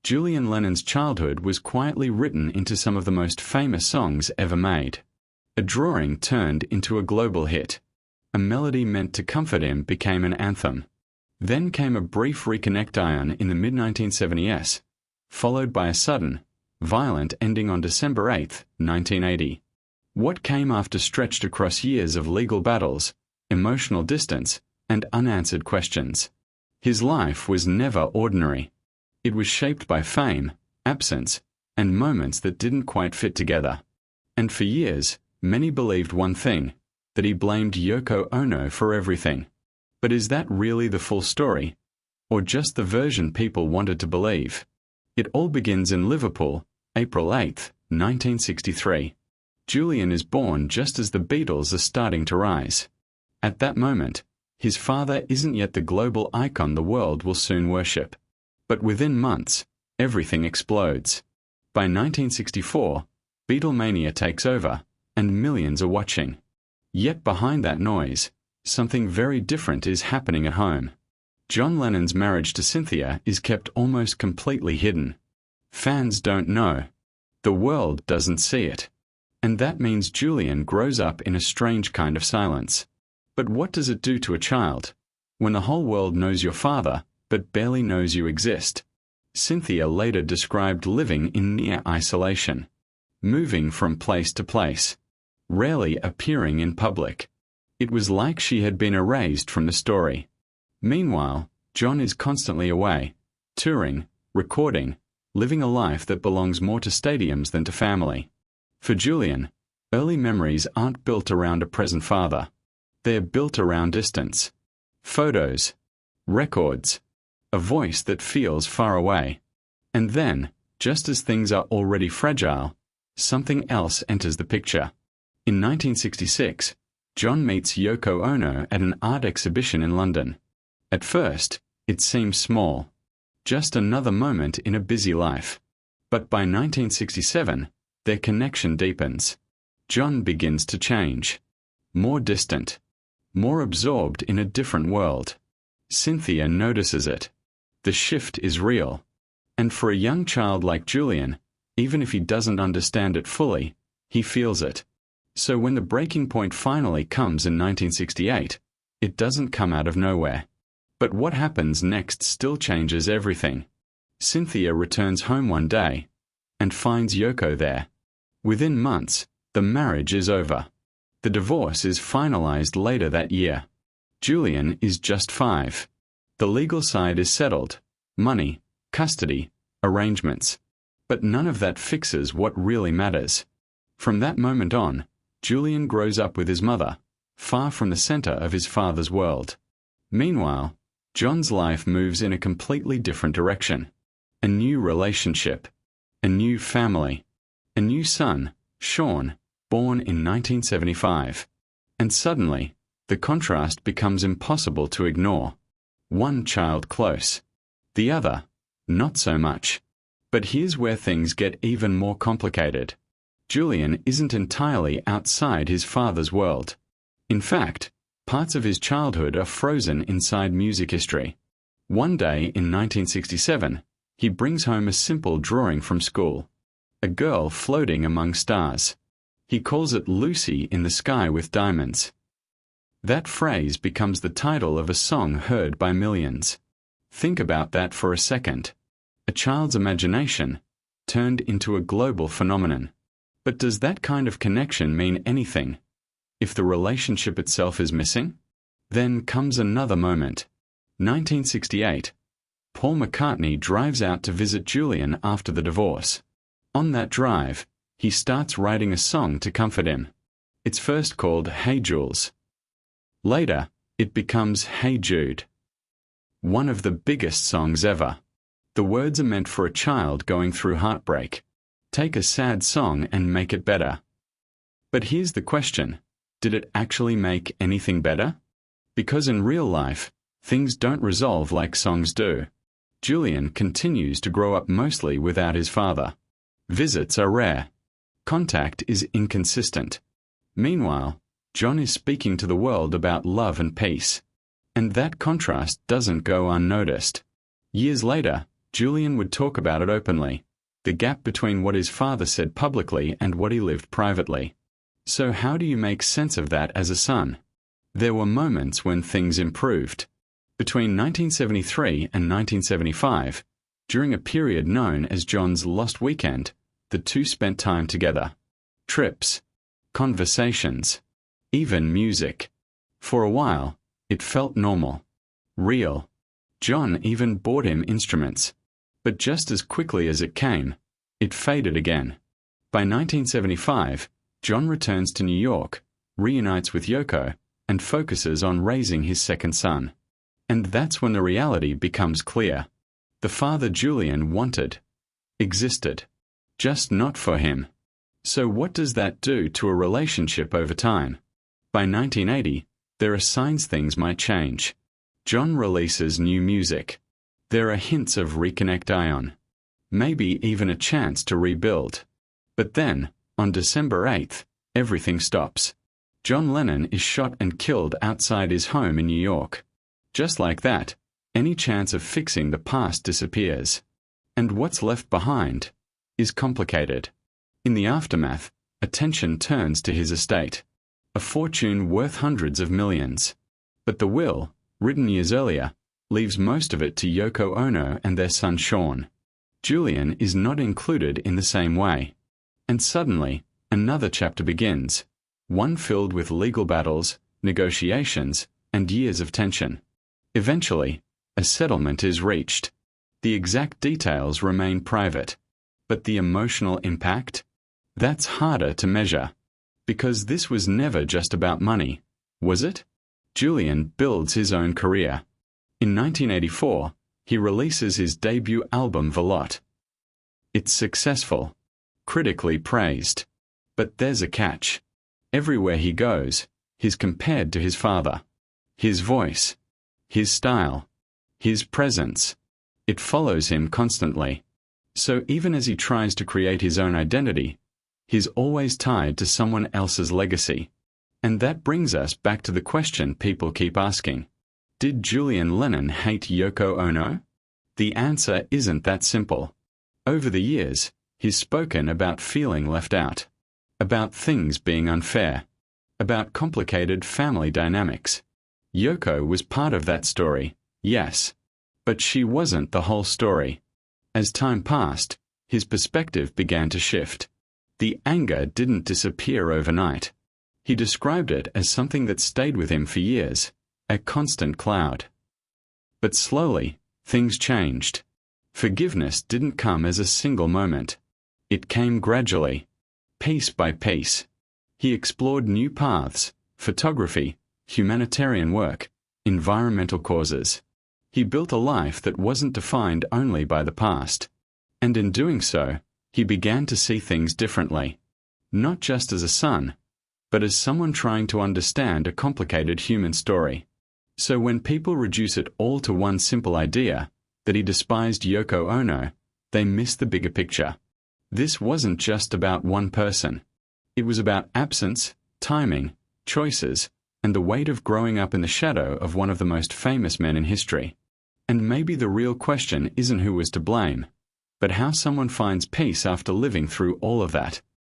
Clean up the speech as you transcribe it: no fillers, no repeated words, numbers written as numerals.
Julian Lennon's childhood was quietly written into some of the most famous songs ever made. A drawing turned into a global hit. A melody meant to comfort him became an anthem. Then came a brief reconnection in the mid-1970s, followed by a sudden, violent ending on December 8, 1980. What came after stretched across years of legal battles, emotional distance, and unanswered questions. His life was never ordinary. It was shaped by fame, absence, and moments that didn't quite fit together. And for years, many believed one thing, that he blamed Yoko Ono for everything. But is that really the full story? Or just the version people wanted to believe? It all begins in Liverpool, April 8, 1963. Julian is born just as the Beatles are starting to rise. At that moment, his father isn't yet the global icon the world will soon worship. But within months, everything explodes. By 1964, Beatlemania takes over, and millions are watching. Yet behind that noise, something very different is happening at home. John Lennon's marriage to Cynthia is kept almost completely hidden. Fans don't know. The world doesn't see it. And that means Julian grows up in a strange kind of silence. But what does it do to a child when the whole world knows your father, but barely knows you exist? Cynthia later described living in near isolation, moving from place to place, rarely appearing in public. It was like she had been erased from the story. Meanwhile, John is constantly away, touring, recording, living a life that belongs more to stadiums than to family. For Julian, early memories aren't built around a present father. They're built around distance. Photos, records, a voice that feels far away. And then, just as things are already fragile, something else enters the picture. In 1966, John meets Yoko Ono at an art exhibition in London. At first, it seems small, just another moment in a busy life. But by 1967, their connection deepens. John begins to change. More distant. More absorbed in a different world. Cynthia notices it. The shift is real. And for a young child like Julian, even if he doesn't understand it fully, he feels it. So when the breaking point finally comes in 1968, it doesn't come out of nowhere. But what happens next still changes everything. Cynthia returns home one day and finds Yoko there. Within months, the marriage is over. The divorce is finalized later that year. Julian is just 5. The legal side is settled. Money, custody, arrangements. But none of that fixes what really matters. From that moment on, Julian grows up with his mother, far from the center of his father's world. Meanwhile, John's life moves in a completely different direction. A new relationship. A new family. A new son, Sean, born in 1975. And suddenly, the contrast becomes impossible to ignore. One child close. The other, not so much. But here's where things get even more complicated. Julian isn't entirely outside his father's world. In fact, parts of his childhood are frozen inside music history. One day in 1967, he brings home a simple drawing from school. A girl floating among stars. He calls it Lucy in the Sky with Diamonds. That phrase becomes the title of a song heard by millions. Think about that for a second. A child's imagination turned into a global phenomenon. But does that kind of connection mean anything? If the relationship itself is missing? Then comes another moment. 1968. Paul McCartney drives out to visit Julian after the divorce. On that drive, he starts writing a song to comfort him. It's first called Hey Jules. Later, it becomes Hey Jude. One of the biggest songs ever. The words are meant for a child going through heartbreak. Take a sad song and make it better. But here's the question. Did it actually make anything better? Because in real life, things don't resolve like songs do. Julian continues to grow up mostly without his father. Visits are rare. Contact is inconsistent. Meanwhile, John is speaking to the world about love and peace. And that contrast doesn't go unnoticed. Years later, Julian would talk about it openly, the gap between what his father said publicly and what he lived privately. So how do you make sense of that as a son? There were moments when things improved. Between 1973 and 1975, during a period known as John's Lost Weekend, the two spent time together. Trips, conversations, even music. For a while, it felt normal, real. John even bought him instruments. But just as quickly as it came, it faded again. By 1975, John returns to New York, reunites with Yoko, and focuses on raising his second son. And that's when the reality becomes clear. The father Julian wanted, existed, just not for him. So what does that do to a relationship over time? By 1980, there are signs things might change. John releases new music. There are hints of reconnection. Maybe even a chance to rebuild. But then, on December 8th, everything stops. John Lennon is shot and killed outside his home in New York. Just like that, any chance of fixing the past disappears. And what's left behind is complicated. In the aftermath, attention turns to his estate. A fortune worth hundreds of millions. But the will, written years earlier, leaves most of it to Yoko Ono and their son Sean. Julian is not included in the same way. And suddenly, another chapter begins, one filled with legal battles, negotiations, and years of tension. Eventually, a settlement is reached. The exact details remain private. But the emotional impact? That's harder to measure. Because this was never just about money, was it? Julian builds his own career. In 1984, he releases his debut album Veloute. It's successful, critically praised. But there's a catch. Everywhere he goes, he's compared to his father. His voice, his style, his presence. It follows him constantly. So even as he tries to create his own identity, he's always tied to someone else's legacy. And that brings us back to the question people keep asking. Did Julian Lennon hate Yoko Ono? The answer isn't that simple. Over the years, he's spoken about feeling left out, about things being unfair, about complicated family dynamics. Yoko was part of that story, yes, but she wasn't the whole story. As time passed, his perspective began to shift. The anger didn't disappear overnight. He described it as something that stayed with him for years, a constant cloud. But slowly, things changed. Forgiveness didn't come as a single moment. It came gradually, piece by piece. He explored new paths, photography, humanitarian work, environmental causes. He built a life that wasn't defined only by the past. And in doing so, he began to see things differently. Not just as a son, but as someone trying to understand a complicated human story. So when people reduce it all to one simple idea, that he despised Yoko Ono, they miss the bigger picture. This wasn't just about one person. It was about absence, timing, choices, and the weight of growing up in the shadow of one of the most famous men in history. And maybe the real question isn't who was to blame, but how someone finds peace after living through all of that.